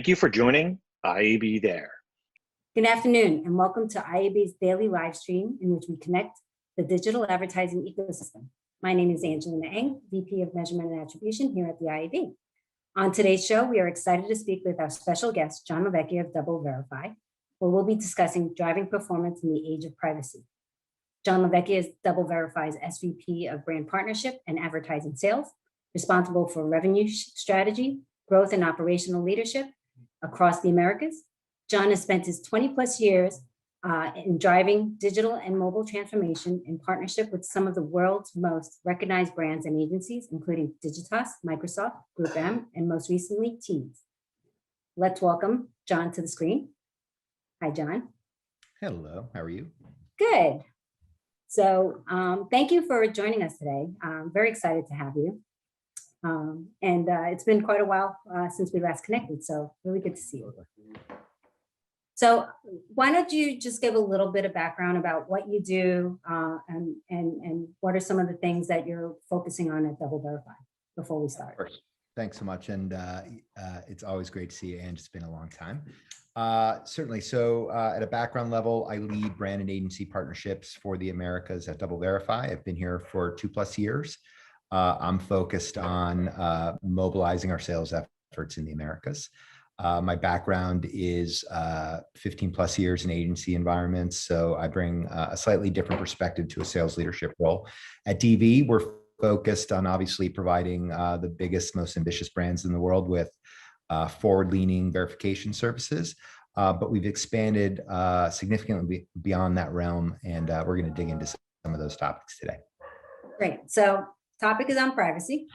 Thank you for joining IAB There. Good afternoon, and welcome to IAB's daily live stream in which we connect the digital advertising ecosystem. My name is Angelina Eng, VP of Measurement and Attribution here at the IAB. On today's show, we are excited to speak with our special guest, John Lavecchia of DoubleVerify, where we'll be discussing driving performance in the age of privacy. John Lavecchia is DoubleVerify's SVP of Brand Partnership and Advertising Sales, responsible for revenue strategy, growth and operational leadership across the Americas. John has spent his 20+ years in driving digital and mobile transformation in partnership with some of the world's most recognized brands and agencies, including Digitas, Microsoft, Group M, and most recently, Teams. Let's welcome John to the screen. Hi, John. Hello, how are you? Good. So thank you for joining us today. I'm very excited to have you. It's been quite a while since we last connected, so really good to see you. So why don't you just give a little bit of background about what you do and what are some of the things that you're focusing on at DoubleVerify before we start? Of course. Thanks so much. And it's always great to see you, and it's been a long time. Certainly. So at a background level, I lead brand and agency partnerships for the Americas at DoubleVerify. I've been here for 2+ years. I'm focused on mobilizing our sales efforts in the Americas. My background is 15+ years in agency environments, so I bring a slightly different perspective to a sales leadership role. At DV, we're focused on obviously providing the biggest, most ambitious brands in the world with forward-leaning verification services, but we've expanded significantly beyond that realm, and we're going to dig into some of those topics today. Great. So topic is on privacy,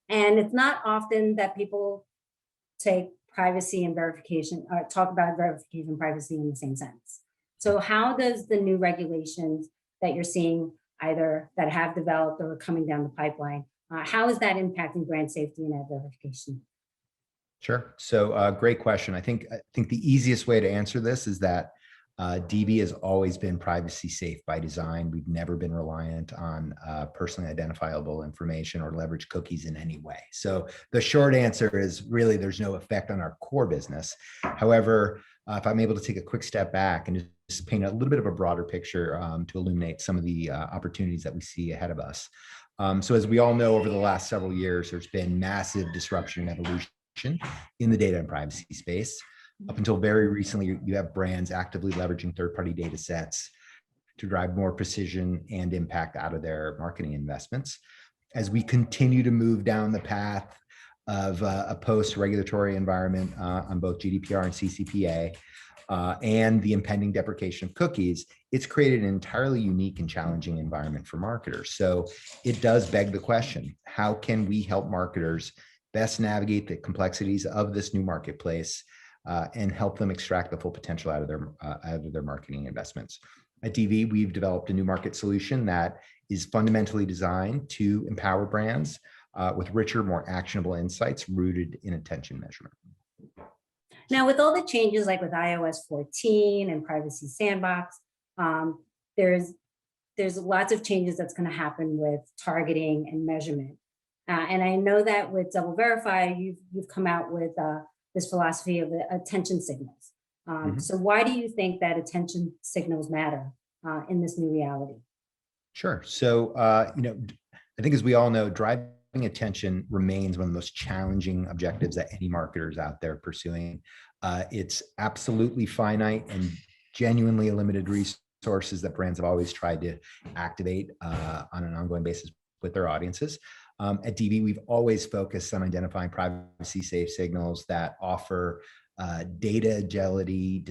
and it's not often that people take privacy and verification, or talk about verification and privacy in the same sense. So how does the new regulations that you're seeing, either that have developed or are coming down the pipeline, how is that impacting brand safety and ad verification? Sure. So great question. I think the easiest way to answer this is that DV has always been privacy safe by design. We've never been reliant on personally identifiable information or leverage cookies in any way. So the short answer is really there's no effect on our core business. However, if I'm able to take a quick step back and just paint a little bit of a broader picture to illuminate some of the opportunities that we see ahead of us. So as we all know, over the last several years, there's been massive disruption and evolution in the data and privacy space. Up until very recently, you have brands actively leveraging third-party data sets to drive more precision and impact out of their marketing investments. As we continue to move down the path of a post-regulatory environment on both GDPR and CCPA and the impending deprecation of cookies, it's created an entirely unique and challenging environment for marketers. So it does beg the question, how can we help marketers best navigate the complexities of this new marketplace and help them extract the full potential out of their marketing investments? At DV, we've developed a new market solution that is fundamentally designed to empower brands with richer, more actionable insights rooted in attention measurement. Now, with all the changes like with iOS 14 and Privacy Sandbox, there's lots of changes that's going to happen with targeting and measurement. And I know that with DoubleVerify, you've come out with this philosophy of the attention signals. So why do you think that attention signals matter in this new reality? Sure. So, I think as we all know, driving attention remains one of the most challenging objectives that any marketer is out there pursuing. It's absolutely finite and genuinely a limited resources that brands have always tried to activate on an ongoing basis with their audiences. At DV, we've always focused on identifying privacy-safe signals that offer data agility,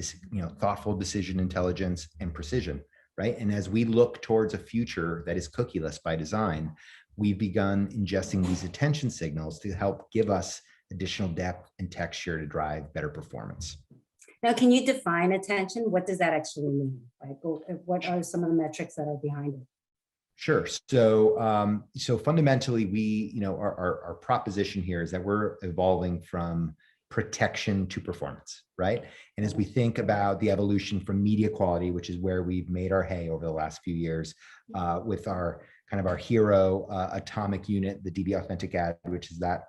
thoughtful decision intelligence, and precision, right? And as we look towards a future that is cookieless by design, we've begun ingesting these attention signals to help give us additional depth and texture to drive better performance. Now, can you define attention? What does that actually mean? Like, what are some of the metrics that are behind it? Sure. So, fundamentally, our proposition here is that we're evolving from protection to performance, right? And as we think about the evolution from media quality, which is where we've made our hay over the last few years, with our hero atomic unit, the DV Authentic Ad, which is that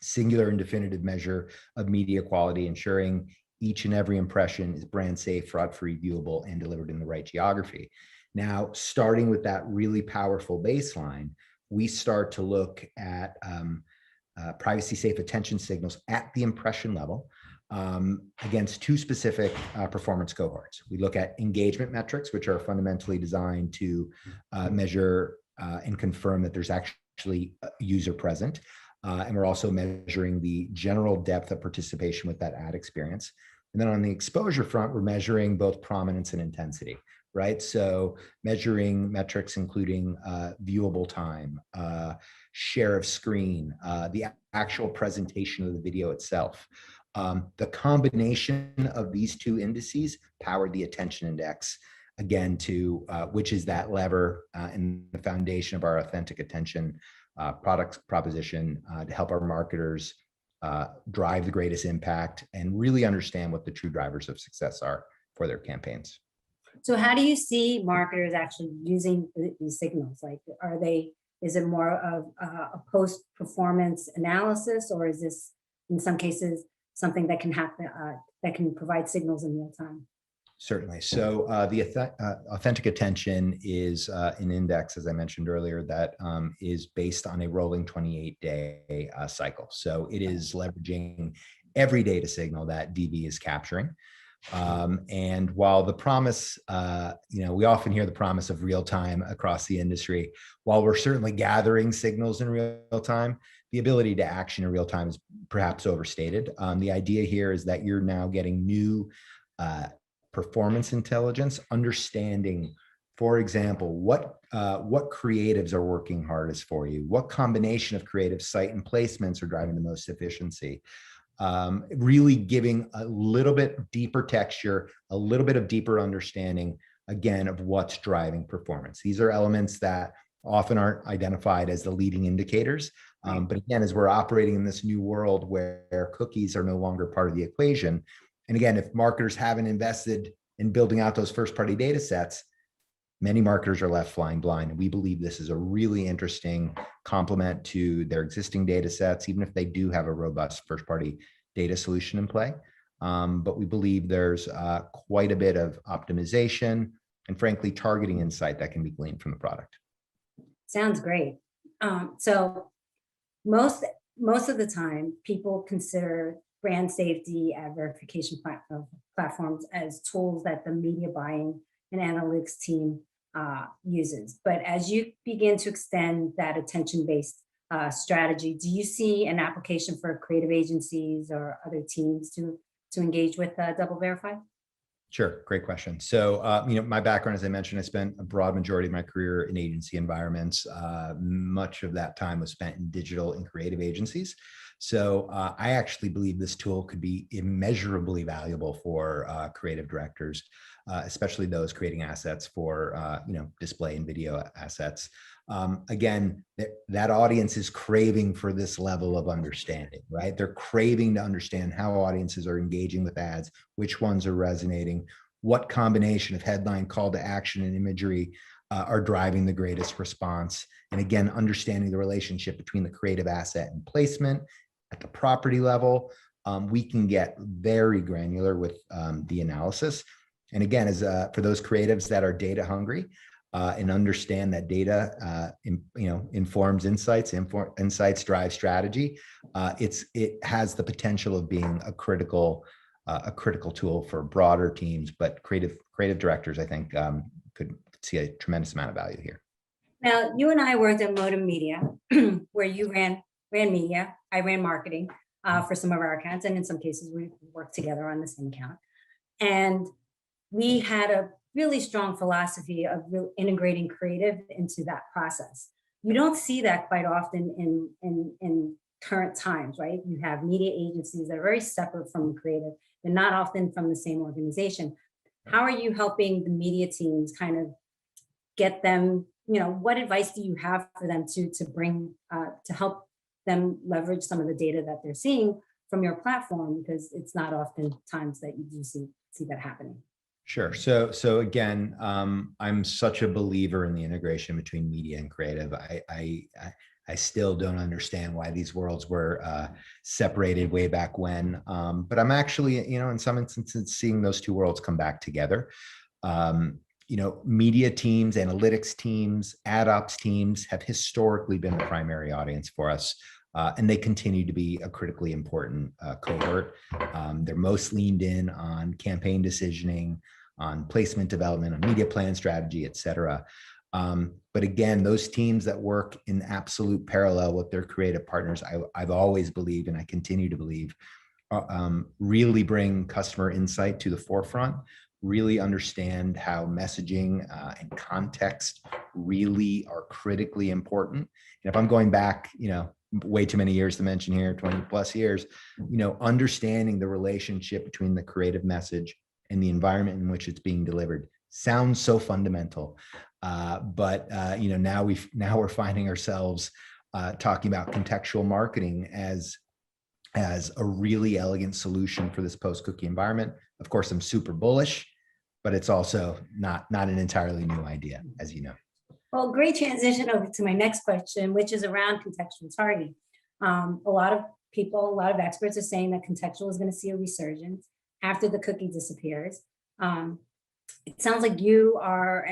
singular and definitive measure of media quality, ensuring each and every impression is brand safe, fraud-free, viewable, and delivered in the right geography. Now, starting with that really powerful baseline, we start to look at privacy safe attention signals at the impression level against two specific performance cohorts. We look at engagement metrics, which are fundamentally designed to measure and confirm that there's actually a user present. And we're also measuring the general depth of participation with that ad experience. And then on the exposure front, we're measuring both prominence and intensity, right? So measuring metrics including viewable time, share of screen, the actual presentation of the video itself. The combination of these two indices powered the attention index, again, to which is that lever and the foundation of our authentic attention product proposition to help our marketers drive the greatest impact and really understand what the true drivers of success are for their campaigns. So how do you see marketers actually using these signals? Like, is it more of a post-performance analysis, or is this in some cases something that can happen, that can provide signals in real time? Certainly. So the authentic attention is an index, as I mentioned earlier, that is based on a rolling 28-day cycle. So it is leveraging every data signal that DV is capturing. And while the promise, we often hear the promise of real time across the industry, while we're certainly gathering signals in real time, the ability to action in real time is perhaps overstated. The idea here is that you're now getting new performance intelligence, understanding, for example, what creatives are working hardest for you, what combination of creative site and placements are driving the most efficiency. Really giving a little bit deeper texture, a little bit of deeper understanding, again, of what's driving performance. These are elements that often aren't identified as the leading indicators. But again, as we're operating in this new world where cookies are no longer part of the equation, and again, if marketers haven't invested in building out those first-party data sets, many marketers are left flying blind. And we believe this is a really interesting complement to their existing data sets, even if they do have a robust first-party data solution in play. But we believe there's quite a bit of optimization and, frankly, targeting insight that can be gleaned from the product. Sounds great. So most of the time, people consider brand safety ad verification platforms as tools that the media buying and analytics team uses. But as you begin to extend that attention-based strategy, do you see an application for creative agencies or other teams to engage with Double Verify? Sure, great question. So, my background, as I mentioned, I spent a broad majority of my career in agency environments. Much of that time was spent in digital and creative agencies. So I actually believe this tool could be immeasurably valuable for creative directors, especially those creating assets for display and video assets. Again, that audience is craving for this level of understanding, right? They're craving to understand how audiences are engaging with ads, which ones are resonating, what combination of headline, call to action, and imagery are driving the greatest response. And again, understanding the relationship between the creative asset and placement at the property level. We can get very granular with the analysis. And again, as for those creatives that are data hungry and understand that data informs insights, insights drive strategy, it has the potential of being a critical tool for broader teams, but creative directors, I think, could see a tremendous amount of value here. Now, you and I worked at Modem Media, where you ran media, I ran marketing for some of our accounts, and in some cases we worked together on the same account. And we had a really strong philosophy of integrating creative into that process. You don't see that quite often in current times, right? You have media agencies that are very separate from creative. They're not often from the same organization. How are you helping the media teams kind of get them, what advice do you have for them to bring, to help them leverage some of the data that they're seeing from your platform? Because it's not often times that you do see that happening. Sure. So again, I'm such a believer in the integration between media and creative. I I still don't understand why these worlds were separated way back when. But I'm actually, in some instances, seeing those two worlds come back together. Media teams, analytics teams, ad ops teams have historically been the primary audience for us. And they continue to be a critically important cohort. They're most leaned in on campaign decisioning, on placement development, on media plan strategy, et cetera. But again, those teams that work in absolute parallel with their creative partners, I've always believed, and I continue to believe, really bring customer insight to the forefront, really understand how messaging and context really are critically important. And if I'm going back, way too many years to mention here, 20 plus years, understanding the relationship between the creative message and the environment in which it's being delivered sounds so fundamental. But now we're finding ourselves talking about contextual marketing as a really elegant solution for this post-cookie environment. Of course, I'm super bullish, but it's also not an entirely new idea, as you know. Well, great transition over to my next question, which is around contextual targeting. A lot of people, a lot of experts are saying that contextual is going to see a resurgence after the cookie disappears. It sounds like you are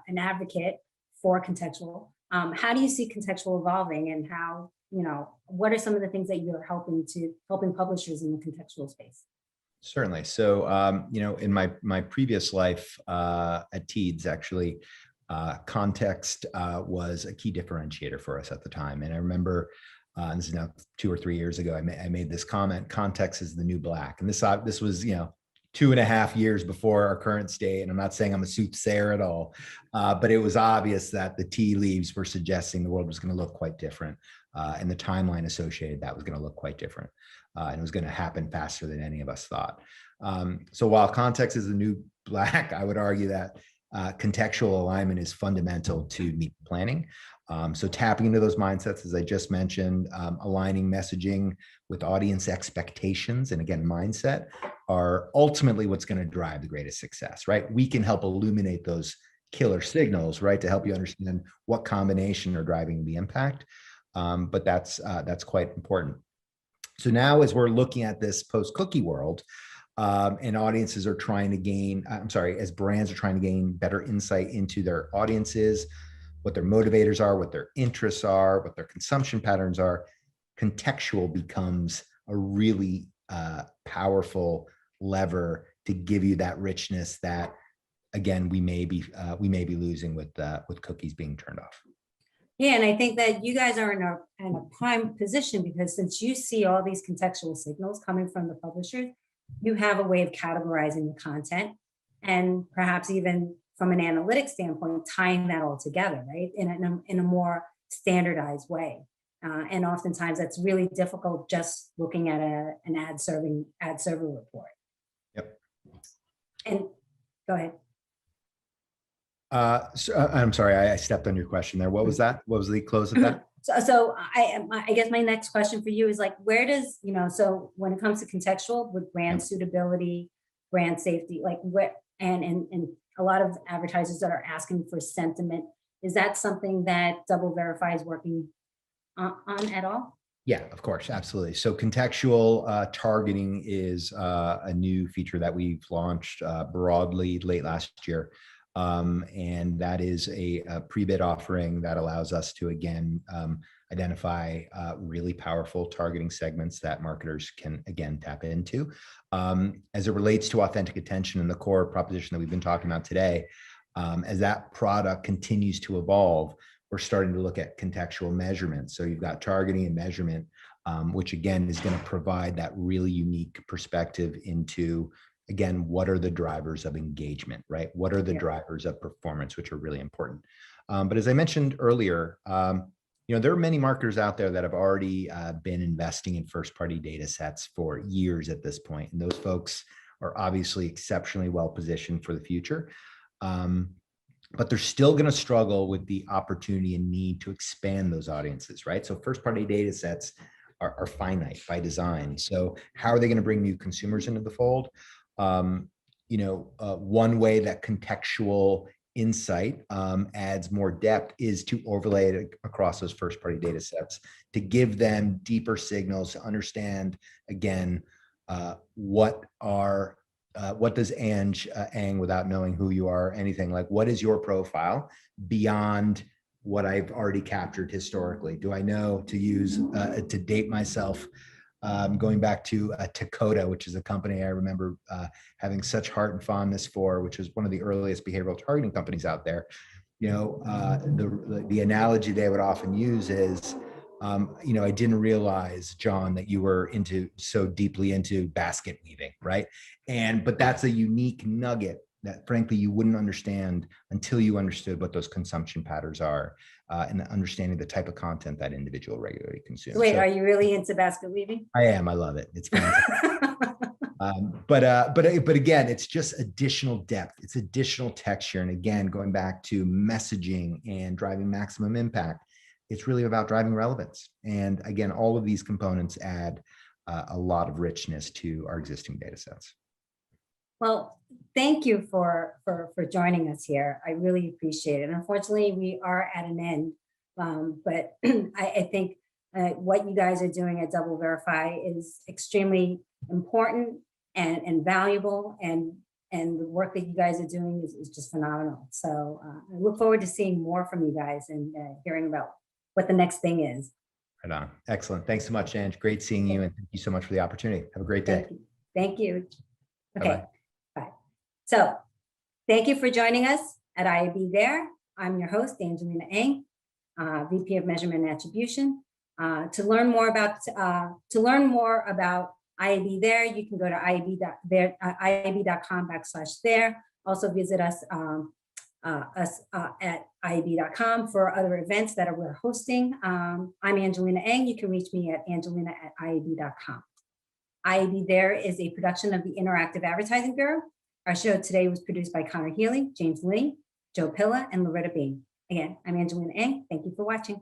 an advocate for contextual. How do you see contextual evolving, and how, what are some of the things that you're helping publishers in the contextual space? Certainly. So, in my previous life at Teads, actually, context was a key differentiator for us at the time. And I remember, this is now 2 or 3 years ago, I made this comment: context is the new black. And this was, 2.5 years before our current state. And I'm not saying I'm a soothsayer at all, but it was obvious that the tea leaves were suggesting the world was going to look quite different. And the timeline associated that was going to look quite different. And it was going to happen faster than any of us thought. So while context is the new black, I would argue that contextual alignment is fundamental to media planning. So tapping into those mindsets, as I just mentioned, aligning messaging with audience expectations, and again, mindset, are ultimately what's going to drive the greatest success, right? We can help illuminate those killer signals, right, to help you understand what combination are driving the impact. But that's quite important. So now, as we're looking at this post-cookie world, and audiences are trying to gain, as brands are trying to gain better insight into their audiences, what their motivators are, what their interests are, what their consumption patterns are, contextual becomes a really powerful lever to give you that richness that, again, we may be losing with cookies being turned off. Yeah, and I think that you guys are in a prime position, because since you see all these contextual signals coming from the publishers, you have a way of categorizing the content, and perhaps even from an analytics standpoint, tying that all together, right, in a more standardized way. And oftentimes that's really difficult just looking at an ad server report. Yep. And go ahead. So, I'm sorry, I stepped on your question there. What was that? What was the close of that? So I guess my next question for you is, like, where does, so when it comes to contextual with brand suitability, brand safety, like and a lot of advertisers that are asking for sentiment, is that something that DoubleVerify is working on at all? Yeah, of course, absolutely. So contextual targeting is a new feature that we've launched broadly late last year. And that is a pre-bid offering that allows us to, again, identify really powerful targeting segments that marketers can, again, tap into. As it relates to authentic attention and the core proposition that we've been talking about today, as that product continues to evolve, we're starting to look at contextual measurements. So you've got targeting and measurement, which, again, is going to provide that really unique perspective into, again, what are the drivers of engagement, right? What are the drivers of performance, which are really important. But as I mentioned earlier, there are many marketers out there that have already been investing in first-party data sets for years at this point. And those folks are obviously exceptionally well positioned for the future. But they're still going to struggle with the opportunity and need to expand those audiences, right? So first-party data sets are finite by design. So how are they going to bring new consumers into the fold? One way that contextual insight, adds more depth, is to overlay it across those first-party data sets to give them deeper signals to understand, again, what does Ang, without knowing who you are, anything like, what is your profile beyond what I've already captured historically? Do I know to use, to date myself, going back to Dakota, which is a company I remember having such heart and fondness for, which was one of the earliest behavioral targeting companies out there. You know, the analogy they would often use is, you know, I didn't realize, John, that you were so deeply into basket weaving, right? But that's a unique nugget that frankly you wouldn't understand until you understood what those consumption patterns are, and understanding the type of content that individual regularly consumes. Wait, are you really into basket weaving? I am. I love it. It's fantastic. But again, it's just additional depth. It's additional texture. And again, going back to messaging and driving maximum impact, it's really about driving relevance. And again, all of these components add a lot of richness to our existing data sets. Well, thank you for joining us here. I really appreciate it. Unfortunately, we are at an end, but I think what you guys are doing at Double Verify is extremely important and valuable, and the work that you guys are doing is just phenomenal. So I look forward to seeing more from you guys and hearing about what the next thing is. Right on. Excellent. Thanks so much, Ange. Great seeing you, and thank you so much for the opportunity. Have a great day. Thank you. Okay. Bye-bye. Bye. So thank you for joining us at IAB There. I'm your host, Angelina Ang, VP of Measurement and Attribution. To learn more about IAB There, you can go to iab.com/there. Also visit us at iab.com for other events that we're hosting. I'm Angelina Ang. You can reach me at angelina@iab.com. IAB There is a production of the Interactive Advertising Bureau. Our show today was produced by Connor Healy, James Lee, Joe Pilla, and Loretta Bean. Again, I'm Angelina Ang. Thank you for watching.